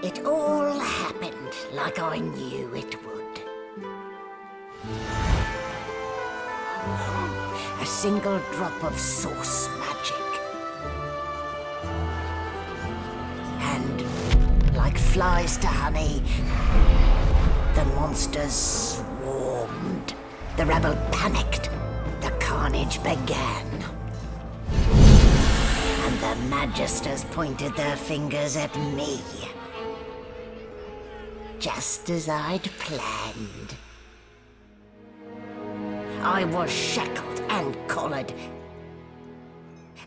It all happened like I knew it would. A single drop of source magic. And, like flies to honey, the monsters swarmed. The rebel panicked. The carnage began. And the Magisters pointed their fingers at me. Just as I'd planned. I was shackled and collared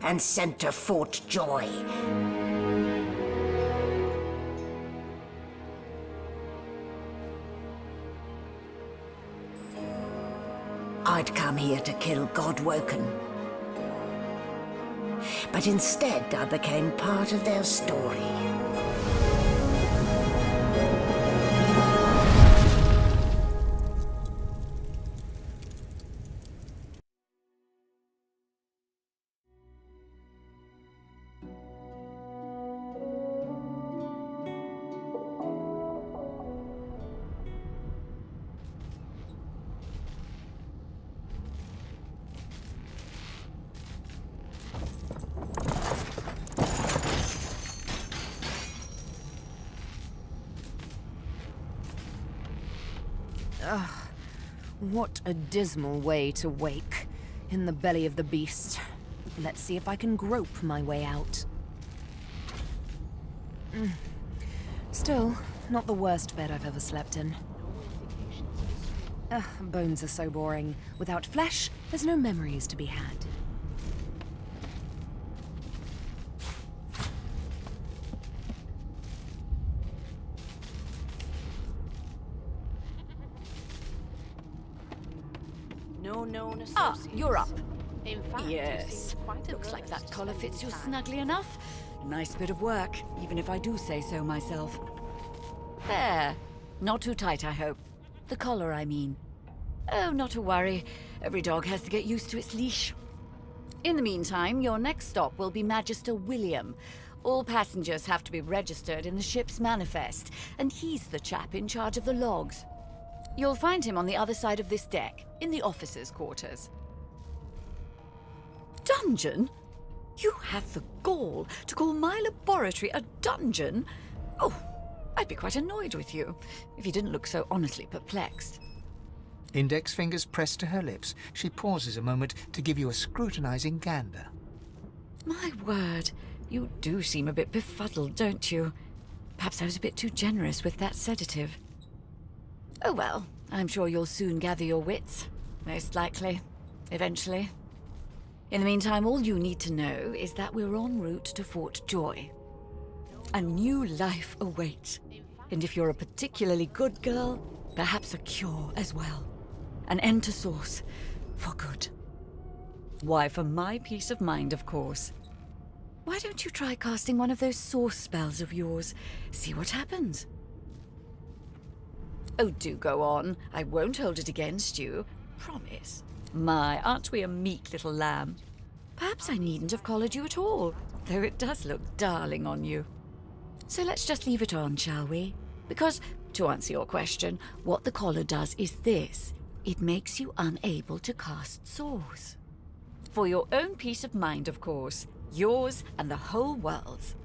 and sent to Fort Joy. I'd come here to kill Godwoken. But instead, I became part of their story. Ugh, what a dismal way to wake, in the belly of the beast. Let's see if I can grope my way out. Still, not the worst bed I've ever slept in. Bones are so boring. Without flesh, there's no memories to be had. No known associates. You're up. In fact, Yes. Looks like that collar fits you snugly enough. Nice bit of work, even if I do say so myself. There. Not too tight, I hope. The collar, I mean. Oh, not to worry. Every dog has to get used to its leash. In the meantime, your next stop will be Magister William. All passengers have to be registered in the ship's manifest, and he's the chap in charge of the logs. You'll find him on the other side of this deck, in the officers' quarters. Dungeon? You have the gall to call my laboratory a dungeon? Oh, I'd be quite annoyed with you, if you didn't look so honestly perplexed. Index fingers pressed to her lips, she pauses a moment to give you a scrutinizing gander. My word, you do seem a bit befuddled, don't you? Perhaps I was a bit too generous with that sedative. Oh well, I'm sure you'll soon gather your wits. Most likely. Eventually. In the meantime, all you need to know is that we're en route to Fort Joy. A new life awaits. And if you're a particularly good girl, perhaps a cure as well. An end to Source. For good. Why, for my peace of mind, of course. Why don't you try casting one of those Source spells of yours? See what happens. Oh, do go on. I won't hold it against you. Promise. My, aren't we a meek little lamb? Perhaps I needn't have collared you at all, though it does look darling on you. So let's just leave it on, shall we? Because, to answer your question, what the collar does is this. It makes you unable to cast Source. For your own peace of mind, of course. Yours and the whole world's.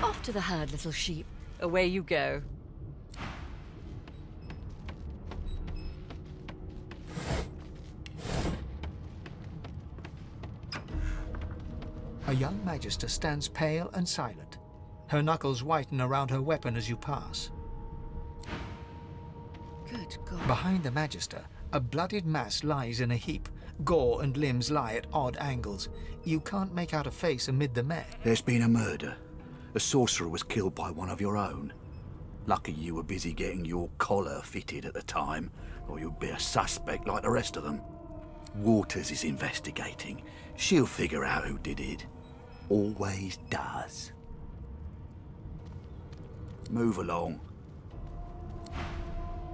Off to the herd, little sheep. Away you go. A young Magister stands pale and silent. Her knuckles whiten around her weapon as you pass. Good God. Behind the Magister, a bloodied mass lies in a heap. Gore and limbs lie at odd angles. You can't make out a face amid the mess. There's been a murder. A sorcerer was killed by one of your own. Lucky you were busy getting your collar fitted at the time, or you'd be a suspect like the rest of them. Waters is investigating. She'll figure out who did it. Always does. Move along.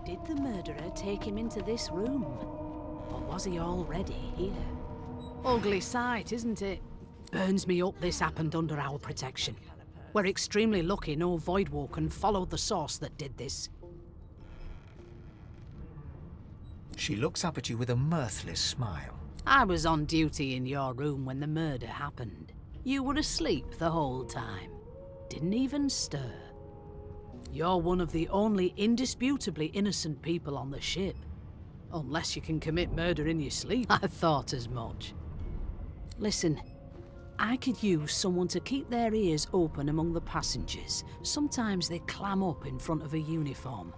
Did the murderer take him into this room? Or was he already here? Ugly sight, isn't it? Burns me up this happened under our protection. We're extremely lucky no Voidwoken followed the source that did this. She looks up at you with a mirthless smile. I was on duty in your room when the murder happened. You were asleep the whole time. Didn't even stir. You're one of the only indisputably innocent people on the ship. Unless you can commit murder in your sleep. I thought as much. Listen, I could use someone to keep their ears open among the passengers. Sometimes they clam up in front of a uniform.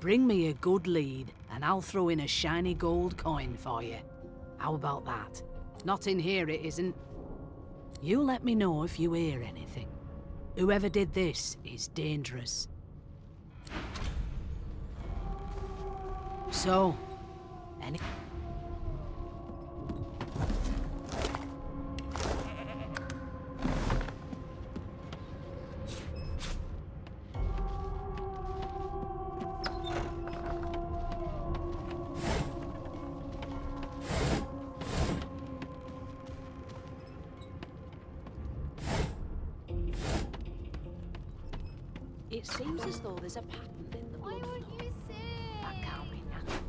Bring me a good lead, and I'll throw in a shiny gold coin for you. How about that? Not in here, it isn't. You let me know if you hear anything. Whoever did this is dangerous. So, any... It seems as though there's a pattern in the blood flow. That can't be natural.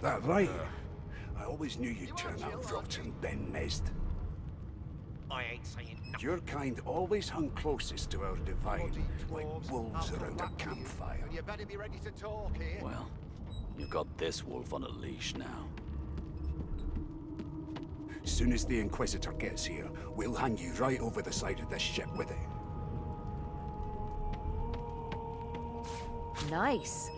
That right? I always knew you'd turn out rotten, Ben Nest. I ain't saying nothing. Your kind always hung closest to our divine, like wolves around a campfire. You better be ready to talk here. Well, you've got this wolf on a leash now. Soon as the Inquisitor gets here, we'll hang you right over the side of this ship with it. Nice.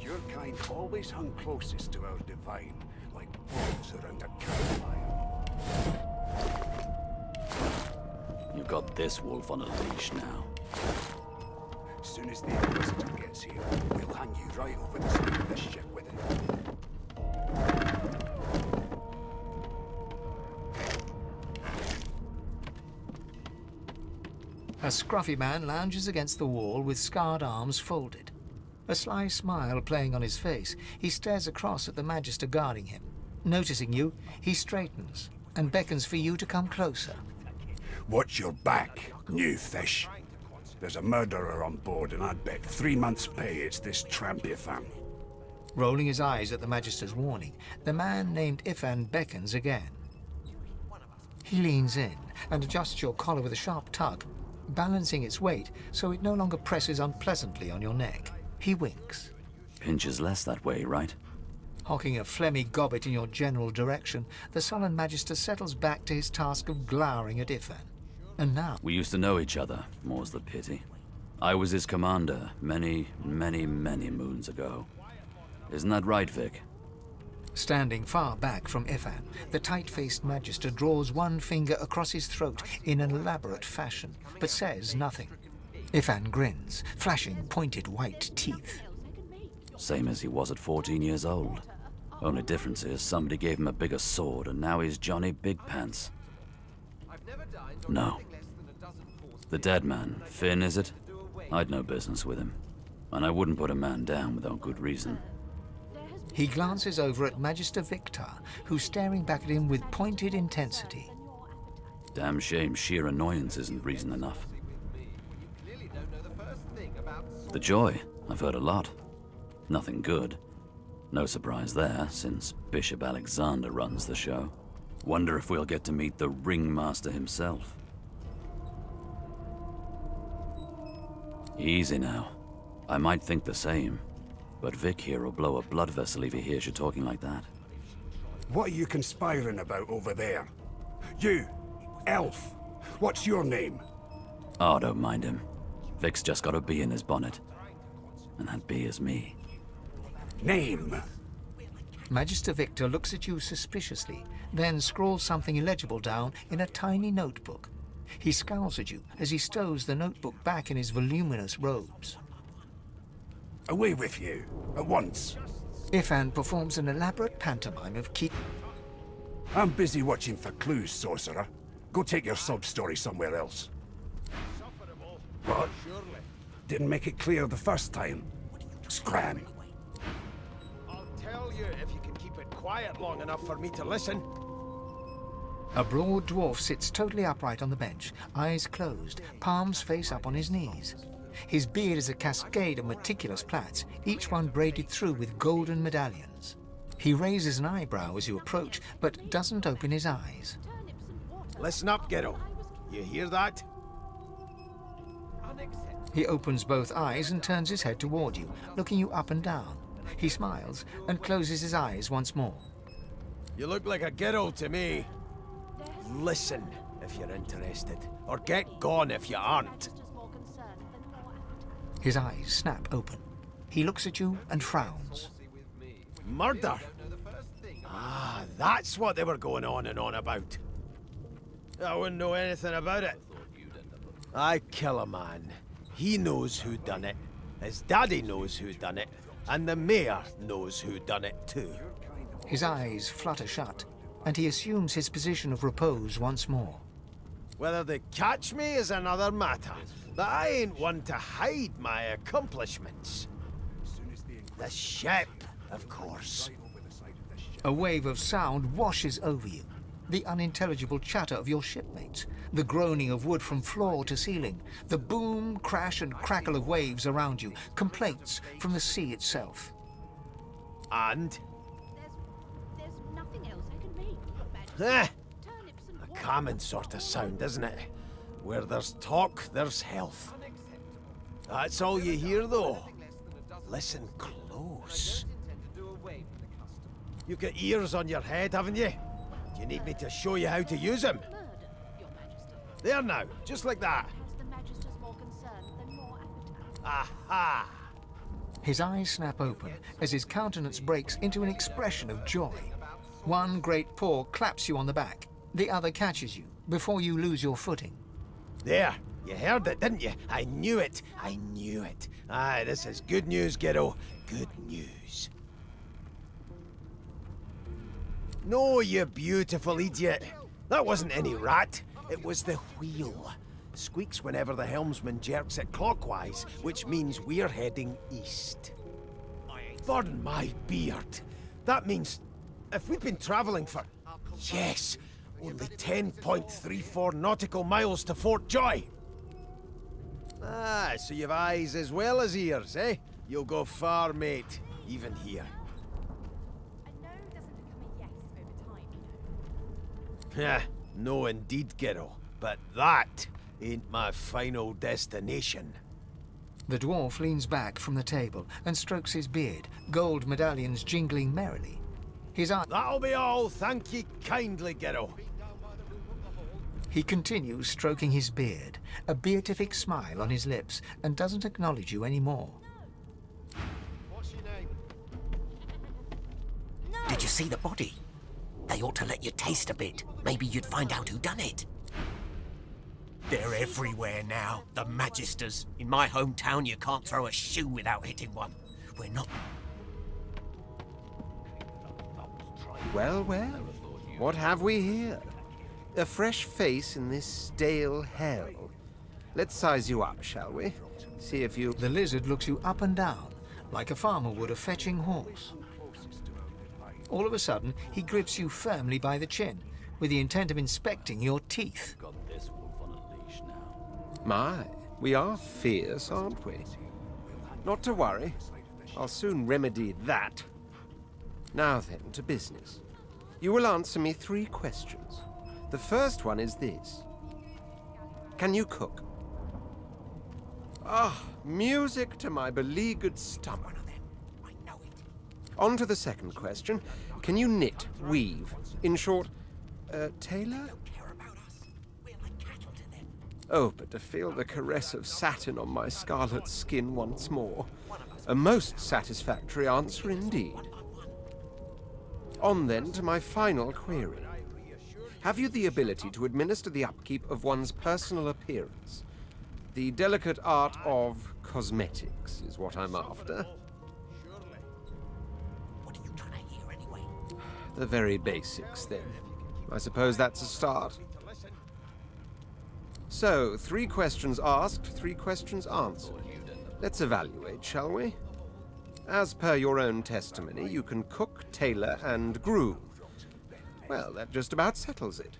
Your kind always hung closest to our divine, like wolves around a campfire. You've got this wolf on a leash now. Soon as the Inquisitor gets here, we'll hang you right over the side of this ship with it. A scruffy man lounges against the wall with scarred arms folded. A sly smile playing on his face, he stares across at the Magister guarding him. Noticing you, he straightens and beckons for you to come closer. Watch your back, new fish. There's a murderer on board, and I'd bet 3 months' pay it's this tramp Ifan. Rolling his eyes at the Magister's warning, the man named Ifan beckons again. He leans in and adjusts your collar with a sharp tug, balancing its weight so it no longer presses unpleasantly on your neck. He winks. Pinches less that way, right? Hocking a phlegmy gobbet in your general direction, the sullen Magister settles back to his task of glowering at Ifan. And now... We used to know each other, more's the pity. I was his commander many, many, many moons ago. Isn't that right, Vic? Standing far back from Ifan, the tight-faced Magister draws one finger across his throat in an elaborate fashion, but says nothing. Ifan grins, flashing pointed white teeth. Same as he was at 14 years old. Only difference is somebody gave him a bigger sword and now he's Johnny Big Pants. No. The dead man, Finn, is it? I'd no business with him. And I wouldn't put a man down without good reason. He glances over at Magister Victor, who's staring back at him with pointed intensity. Damn shame sheer annoyance isn't reason enough. The Joy, I've heard a lot. Nothing good. No surprise there, since Bishop Alexander runs the show. Wonder if we'll get to meet the Ringmaster himself. Easy now. I might think the same, but Vic here will blow a blood vessel if he hears you talking like that. What are you conspiring about over there? You, elf, what's your name? Oh, don't mind him. Vic's just got a bee in his bonnet. And that bee is me. Name? Magister Victor looks at you suspiciously, then scrawls something illegible down in a tiny notebook. He scowls at you as he stows the notebook back in his voluminous robes. Away with you, at once. Ifan performs an elaborate pantomime of keep. I'm busy watching for clues, sorcerer. Go take your sub-story somewhere else. What? Didn't make it clear the first time. Scram. I'll tell you if you can keep it quiet long enough for me to listen. A broad dwarf sits totally upright on the bench, eyes closed, palms face up on his knees. His beard is a cascade of meticulous plaits, each one braided through with golden medallions. He raises an eyebrow as you approach, but doesn't open his eyes. Listen up, Ghetto. You hear that? He opens both eyes and turns his head toward you, looking you up and down. He smiles and closes his eyes once more. You look like a Ghetto to me. Listen if you're interested, or get gone if you aren't. His eyes snap open. He looks at you and frowns. Murder? Ah, that's what they were going on and on about. I wouldn't know anything about it. I kill a man. He knows who done it. His daddy knows who done it. And the mayor knows who done it too. His eyes flutter shut, and he assumes his position of repose once more. Whether they catch me is another matter. But I ain't one to hide my accomplishments. The ship, of course. A wave of sound washes over you. The unintelligible chatter of your shipmates, the groaning of wood from floor to ceiling, the boom, crash and crackle of waves around you, complaints from the sea itself. And? There's nothing else I can make, Your Majesty. Eh, Turnips and a water. common sort of sound, isn't it? Where there's talk, there's health. That's all you hear, though. Listen close. You've got ears on your head, haven't you? Do you need me to show you how to use them? Murder, Your Majesty. There now, just like that. Is the Magister's more concerned than more appetite? Aha! His eyes snap open as his countenance breaks into an expression of joy. One great paw claps you on the back. The other catches you before you lose your footing. There, you heard it, didn't you? I knew it. I knew it. Aye, this is good news, Ghetto. Good news. No, you beautiful idiot. That wasn't any rat. It was the wheel. Squeaks whenever the helmsman jerks it clockwise, which means we're heading east. Pardon my beard. That means if we've been traveling for, yes, only 10.34 nautical miles to Fort Joy. Ah, so you've eyes as well as ears, eh? You'll go far, mate, even here. A no doesn't become a yes over time, you know. Yeah, no indeed, Ghetto. But that ain't my final destination. The dwarf leans back from the table and strokes his beard, gold medallions jingling merrily. His eye... That'll be all, thank ye kindly, Ghetto. He continues stroking his beard, a beatific smile on his lips, and doesn't acknowledge you anymore. What's your name? Did you see the body? They ought to let you taste a bit. Maybe you'd find out who done it. They're everywhere now, the Magisters. In my hometown, you can't throw a shoe without hitting one. We're not... Well, well, what have we here? A fresh face in this stale hell. Let's size you up, shall we? See if you... The lizard looks you up and down, like a farmer would a fetching horse. All of a sudden, he grips you firmly by the chin, with the intent of inspecting your teeth. My, we are fierce, aren't we? Not to worry. I'll soon remedy that. Now then, to business. You will answer me 3 questions. The first one is this. Can you cook? Ah, music to my beleaguered stomach. On to the second question. Can you knit, weave? In short, tailor? Oh, but to feel the caress of satin on my scarlet skin once more. A most satisfactory answer indeed. On then to my final query. Have you the ability to administer the upkeep of one's personal appearance? The delicate art of cosmetics is what I'm after. The very basics, then. I suppose that's a start. So, 3 questions asked, 3 questions answered. Let's evaluate, shall we? As per your own testimony, you can cook, tailor, and groom. Well, that just about settles it.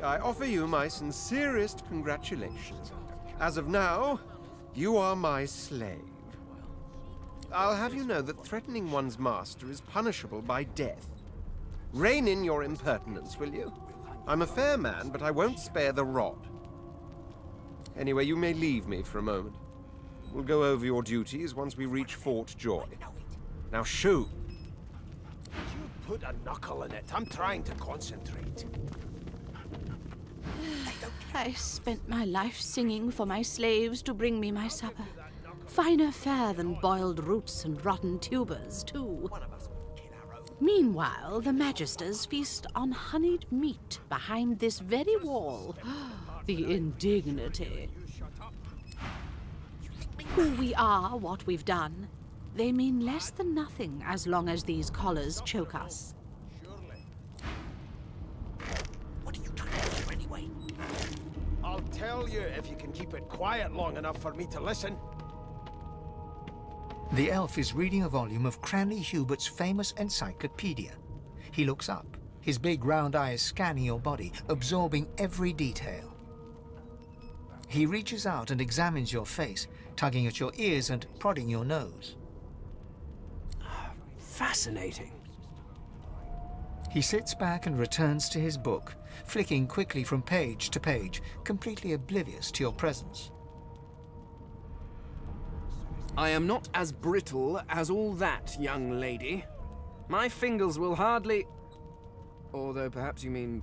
I offer you my sincerest congratulations. As of now, you are my slave. I'll have you know that threatening one's master is punishable by death. Rein in your impertinence, will you? I'm a fair man, but I won't spare the rod. Anyway, you may leave me for a moment. We'll go over your duties once we reach Fort Joy. Now shoo! You put a knuckle in it. I'm trying to concentrate. I spent my life singing for my slaves to bring me my supper. Finer fare than boiled roots and rotten tubers, too. Meanwhile, the Magisters feast on honeyed meat behind this very wall. The indignity. Who we are, what we've done, they mean less than nothing as long as these collars choke us. What are you trying to do anyway? I'll tell you if you can keep it quiet long enough for me to listen. The elf is reading a volume of Cranley Hubert's famous encyclopedia. He looks up, his big round eyes scanning your body, absorbing every detail. He reaches out and examines your face, tugging at your ears and prodding your nose. Fascinating. He sits back and returns to his book, flicking quickly from page to page, completely oblivious to your presence. I am not as brittle as all that, young lady. My fingers will hardly... Although perhaps you mean...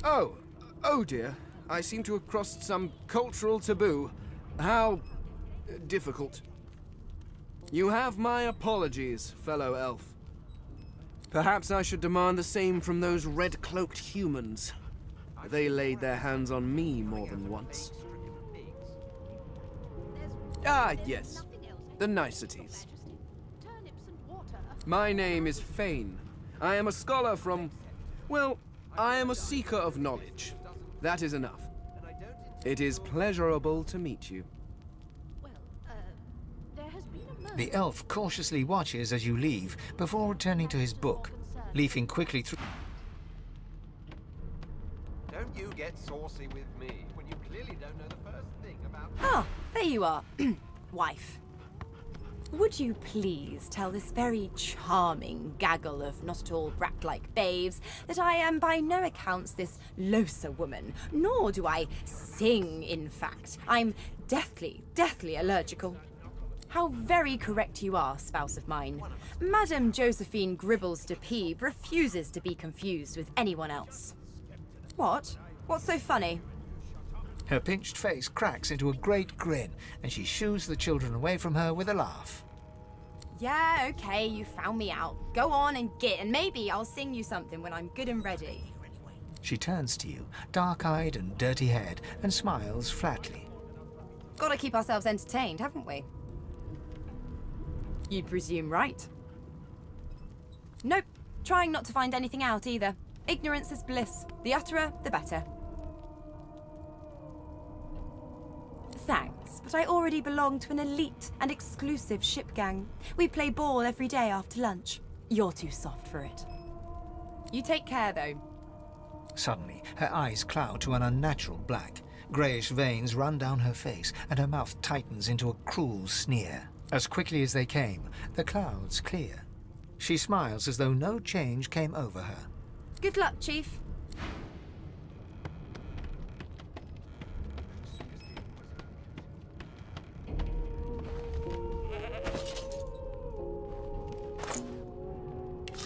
Oh dear. I seem to have crossed some cultural taboo. How... difficult. You have my apologies, fellow elf. Perhaps I should demand the same from those red-cloaked humans. They laid their hands on me more than once. Ah, yes. The niceties. My name is Fane. I am a scholar from... Well, I am a seeker of knowledge. That is enough. It is pleasurable to meet you. The elf cautiously watches as you leave before returning to his book, leafing quickly through... Don't you get saucy with me when you clearly don't know the first thing about... Ah, there you are, wife. Would you please tell this very charming gaggle of not-at-all brat-like babes that I am by no accounts this loaser woman, nor do I sing, in fact. I'm deathly allergical. How very correct you are, spouse of mine. Madame Josephine Gribbles de Peeb refuses to be confused with anyone else. What? What's so funny? Her pinched face cracks into a great grin, and she shoos the children away from her with a laugh. Yeah, okay, you found me out. Go on and git, and maybe I'll sing you something when I'm good and ready. She turns to you, dark-eyed and dirty-haired, and smiles flatly. Gotta keep ourselves entertained, haven't we? You presume right. Nope, trying not to find anything out either. Ignorance is bliss. The utterer, the better. Thanks, but I already belong to an elite and exclusive ship gang. We play ball every day after lunch. You're too soft for it. You take care, though. Suddenly, her eyes cloud to an unnatural black. Greyish veins run down her face, and her mouth tightens into a cruel sneer. As quickly as they came, the clouds clear. She smiles as though no change came over her. Good luck, Chief.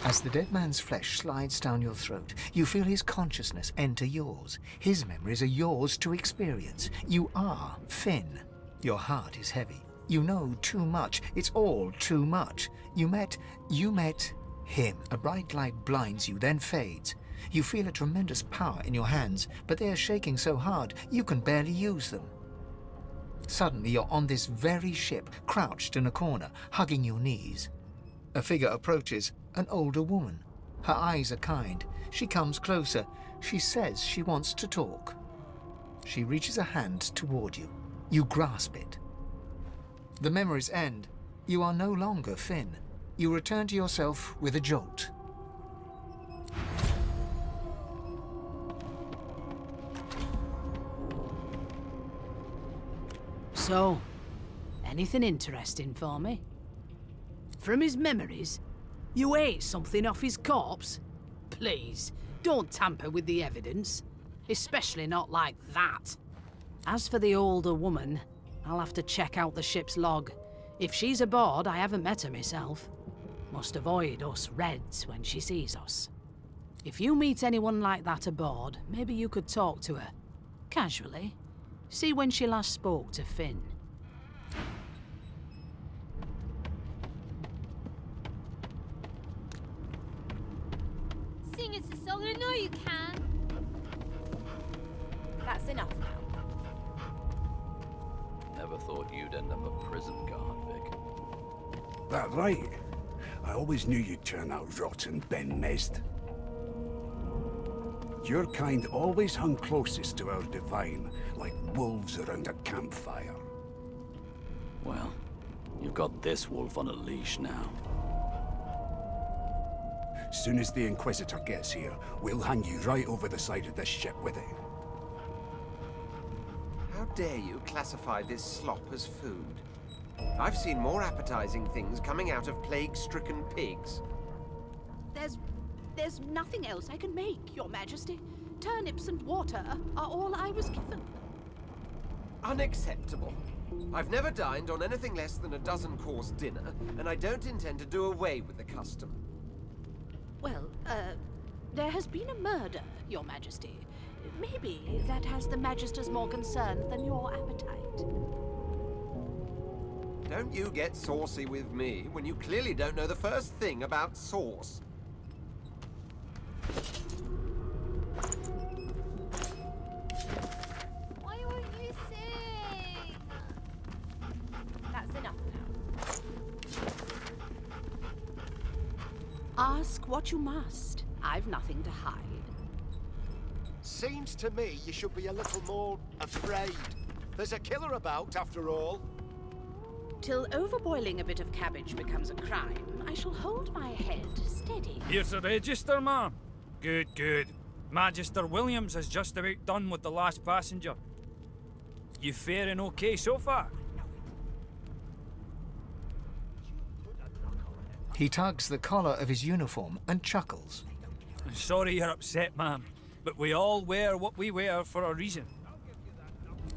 As the dead man's flesh slides down your throat, you feel his consciousness enter yours. His memories are yours to experience. You are Finn. Your heart is heavy. You know too much. It's all too much. You met him. A bright light blinds you, then fades. You feel a tremendous power in your hands, but they are shaking so hard you can barely use them. Suddenly you're on this very ship, crouched in a corner, hugging your knees. A figure approaches, an older woman. Her eyes are kind. She comes closer. She says she wants to talk. She reaches a hand toward you. You grasp it. The memories end. You are no longer Finn. You return to yourself with a jolt. So, anything interesting for me? From his memories, you ate something off his corpse? Please, don't tamper with the evidence. Especially not like that. As for the older woman, I'll have to check out the ship's log. If she's aboard, I haven't met her myself. Must avoid us Reds when she sees us. If you meet anyone like that aboard, maybe you could talk to her. Casually. See when she last spoke to Finn. Sing us a song, I know you can. That's enough now. Never thought you'd end up a prison guard, Vic. That right? I always knew you'd turn out rotten, Ben Nest. Your kind always hung closest to our divine, like wolves around a campfire. Well, you've got this wolf on a leash now. Soon as the Inquisitor gets here, we'll hang you right over the side of this ship with it. How dare you classify this slop as food? I've seen more appetizing things coming out of plague-stricken pigs. There's nothing else I can make, Your Majesty. Turnips and water are all I was given. Unacceptable. I've never dined on anything less than a dozen-course dinner, and I don't intend to do away with the custom. Well, there has been a murder, Your Majesty. Maybe that has the Magisters more concerned than your appetite. Don't you get saucy with me when you clearly don't know the first thing about sauce. Why won't you sing? That's enough now. Ask what you must. I've nothing to hide. Seems to me you should be a little more afraid. There's a killer about, after all. Till overboiling a bit of cabbage becomes a crime, I shall hold my head steady. Here's the register, ma'am. Good, good. Magister Williams has just about done with the last passenger. You faring okay so far? He tugs the collar of his uniform and chuckles. Sorry you're upset, ma'am, but we all wear what we wear for a reason.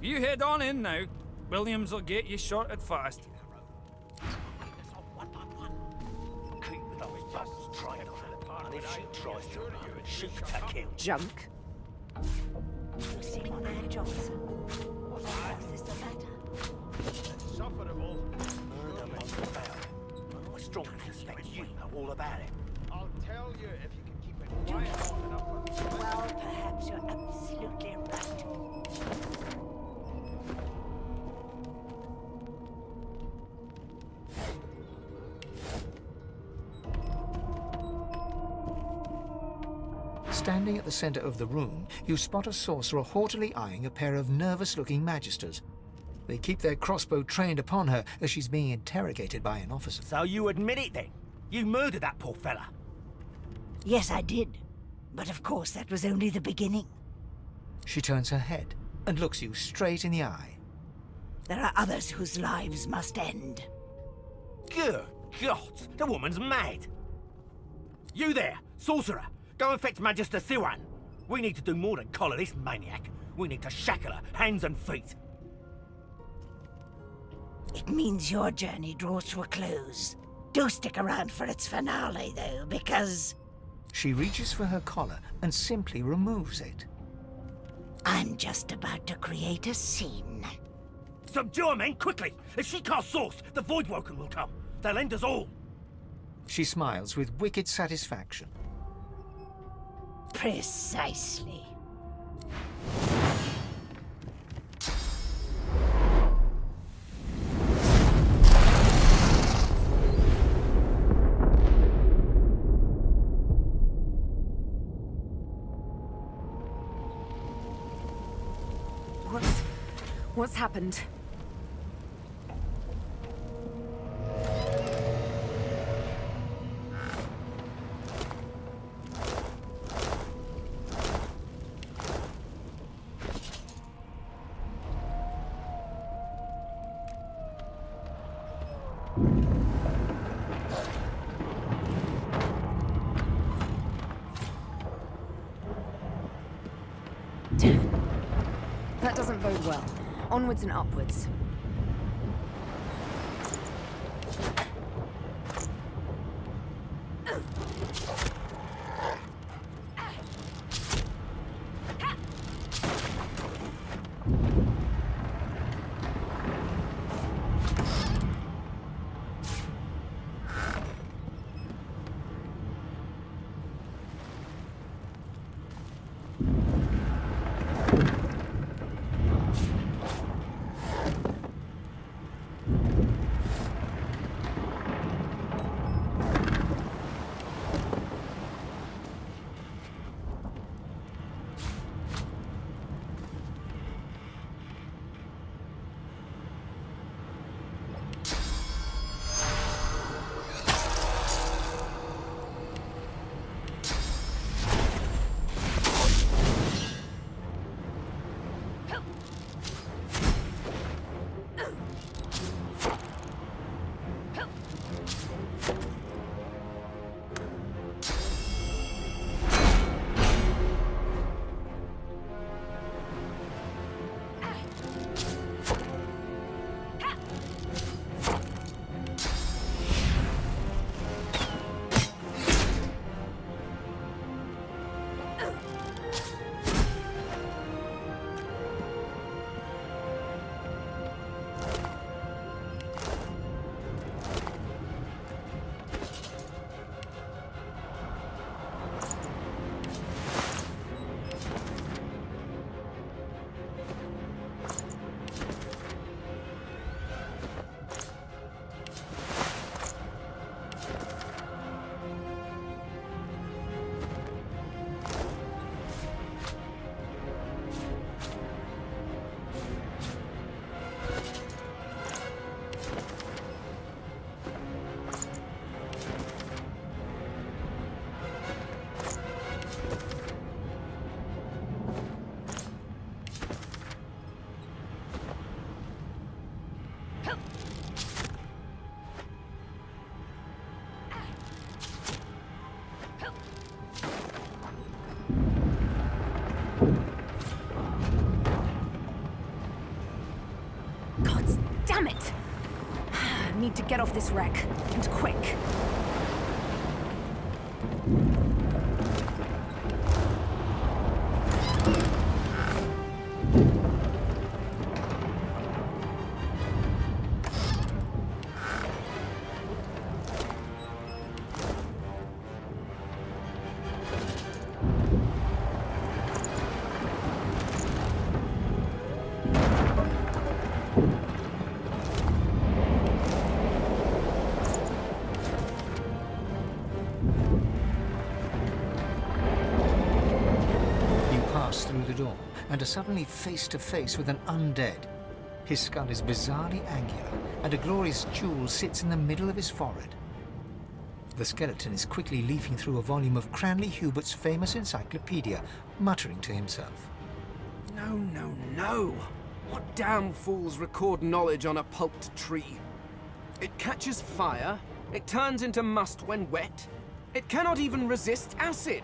You head on in now. Williams will get you sorted fast. And if she tries to run, shoot to kill. Junk. You see my man Johnson. What is the matter? Insufferable. Murder was about. I strongly suspect you know all about it. I'll tell you if you can keep it quiet long enough for me. Well, perhaps you're absolutely right. Standing at the center of the room, you spot a sorcerer haughtily eyeing a pair of nervous-looking magisters. They keep their crossbow trained upon her as she's being interrogated by an officer. So you admit it then? You murdered that poor fella? Yes, I did. But of course, that was only the beginning. She turns her head and looks you straight in the eye. There are others whose lives must end. Good God, the woman's mad. You there, sorcerer, go and fetch Magister Siwan. We need to do more than collar this maniac. We need to shackle her, hands and feet. It means your journey draws to a close. Do stick around for its finale, though, because She reaches for her collar and simply removes it. I'm just about to create a scene. Subdue her, men, quickly! If she casts source, the Voidwoken will come. They'll end us all. She smiles with wicked satisfaction. Precisely. What's happened? That doesn't bode well. Onwards and upwards. Damn it! I need to get off this wreck, and quick. Through the door and are suddenly face to face with an undead. His skull is bizarrely angular, and a glorious jewel sits in the middle of his forehead. The skeleton is quickly leafing through a volume of Cranley Hubert's famous encyclopedia, muttering to himself. No, no, no! What damn fools record knowledge on a pulped tree? It catches fire, it turns into must when wet, it cannot even resist acid!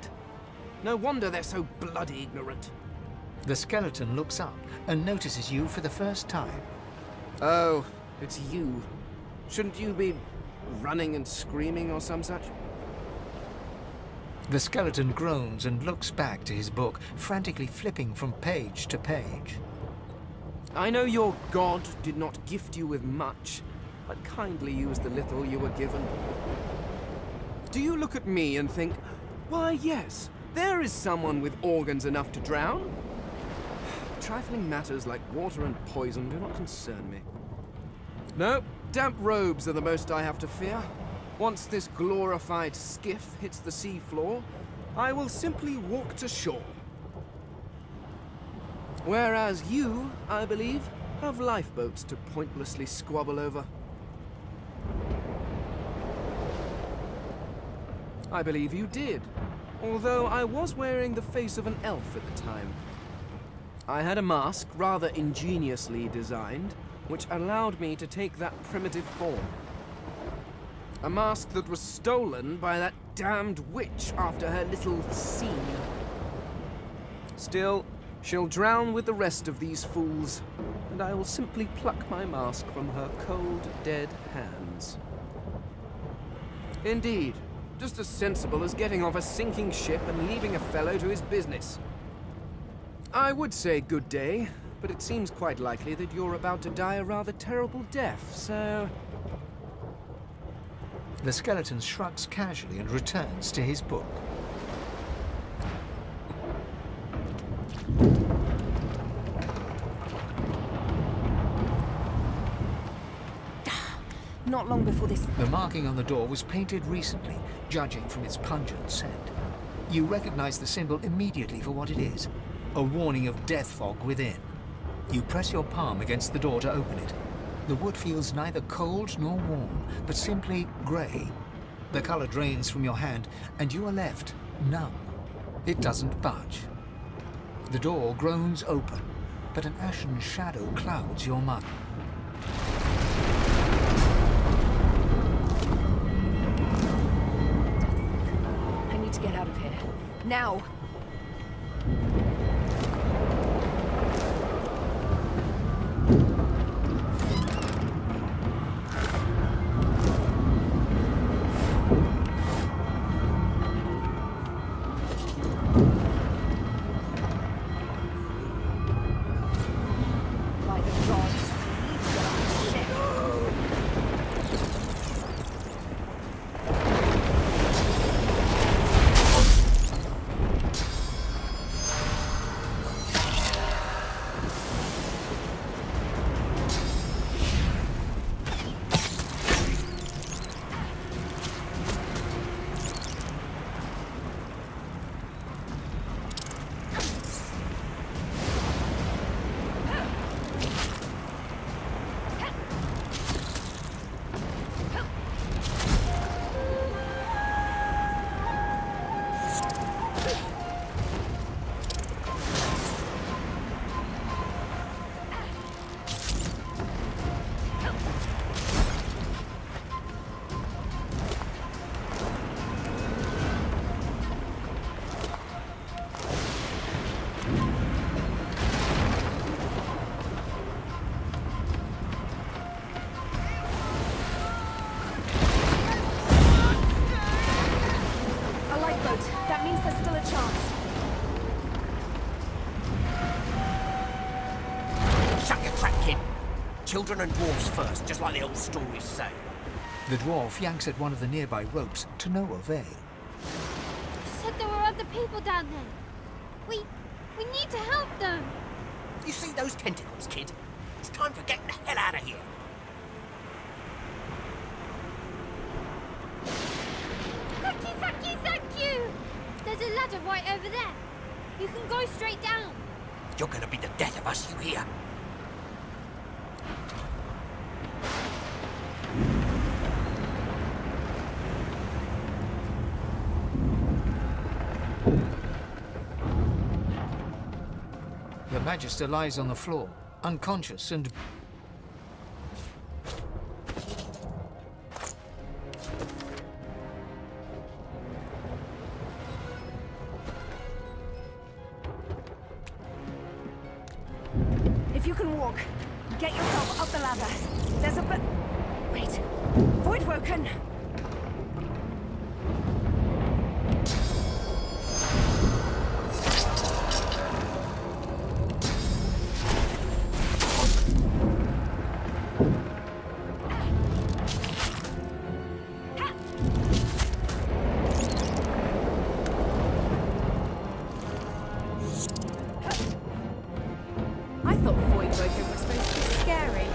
No wonder they're so bloody ignorant. The skeleton looks up and notices you for the first time. Oh, it's you. Shouldn't you be running and screaming or some such? The skeleton groans and looks back to his book, frantically flipping from page to page. I know your god did not gift you with much, but kindly use the little you were given. Do you look at me and think, why yes, there is someone with organs enough to drown? Trifling matters like water and poison do not concern me. No, damp robes are the most I have to fear. Once this glorified skiff hits the sea floor, I will simply walk to shore. Whereas you, I believe, of lifeboats to pointlessly squabble over. I believe you did, although I was wearing the face of an elf at the time. I had a mask rather ingeniously designed, which allowed me to take that primitive form. A mask that was stolen by that damned witch after her little scene. Still, she'll drown with the rest of these fools, and I will simply pluck my mask from her cold, dead hands. Indeed, just as sensible as getting off a sinking ship and leaving a fellow to his business. I would say good day, but it seems quite likely that you're about to die a rather terrible death, so... The skeleton shrugs casually and returns to his book. Not long before this... The marking on the door was painted recently, judging from its pungent scent. You recognize the symbol immediately for what it is, a warning of death fog within. You press your palm against the door to open it. The wood feels neither cold nor warm, but simply grey. The color drains from your hand, and you are left numb. It doesn't budge. The door groans open, but an ashen shadow clouds your mind. I need to get out of here. Now! Children and dwarves first, just like the old stories say. The dwarf yanks at one of the nearby ropes to no avail. You said there were other people down there. We need to help them. You see those tentacles, kid? It's time for getting the hell out of here. Thank you! There's a ladder right over there. You can go straight down. You're gonna be the death of us, you hear? The Magister lies on the floor, unconscious and... If you can walk, get yourself up the ladder. There's a wait. Voidwoken! I thought Voidwoken was supposed to be scary.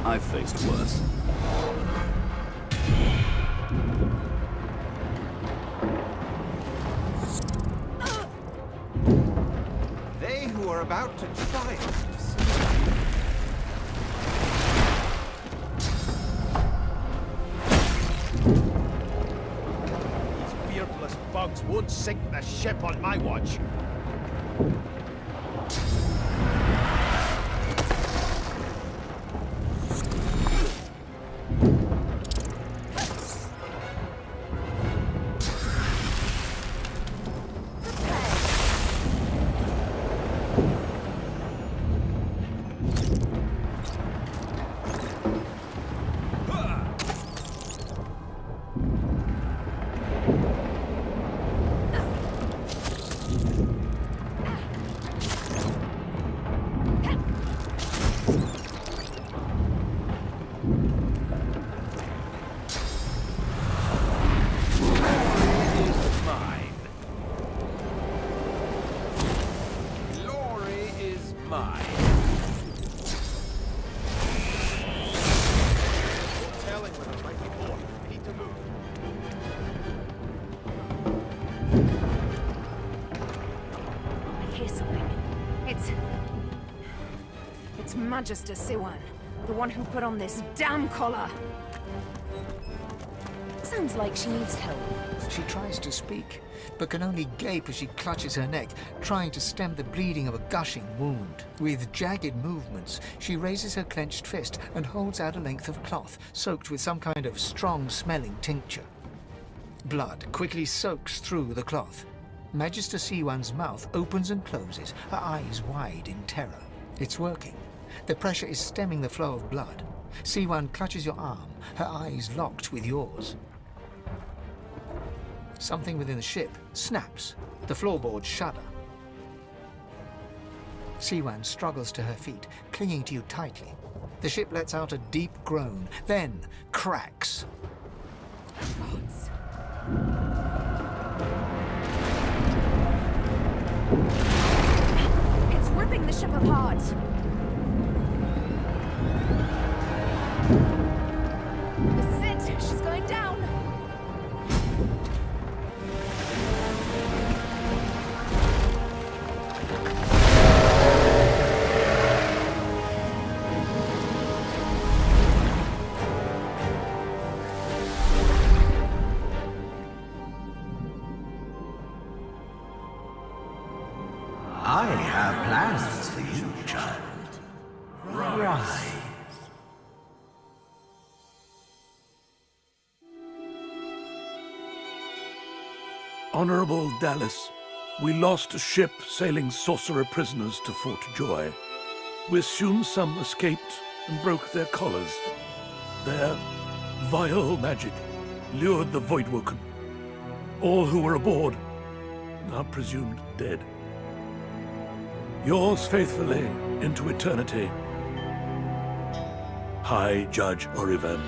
I've faced worse. are about to triumph. These beardless bugs won't sink the ship on my watch. It's Magister Siwan, the one who put on this damn collar. Sounds like she needs help. She tries to speak, but can only gape as she clutches her neck, trying to stem the bleeding of a gushing wound. With jagged movements, she raises her clenched fist and holds out a length of cloth, soaked with some kind of strong-smelling tincture. Blood quickly soaks through the cloth. Magister Siwan's mouth opens and closes, her eyes wide in terror. It's working. The pressure is stemming the flow of blood. Siwan clutches your arm, her eyes locked with yours. Something within the ship snaps. The floorboards shudder. Siwan struggles to her feet, clinging to you tightly. The ship lets out a deep groan, then cracks. Gods. It's ripping the ship apart. This is it. She's going down. I have plans for you, child. Rise. Honorable Dallas, we lost a ship sailing sorcerer prisoners to Fort Joy. We assume some escaped and broke their collars. Their vile magic lured the Voidwoken. All who were aboard are presumed dead. Yours faithfully into eternity, High Judge Oriven.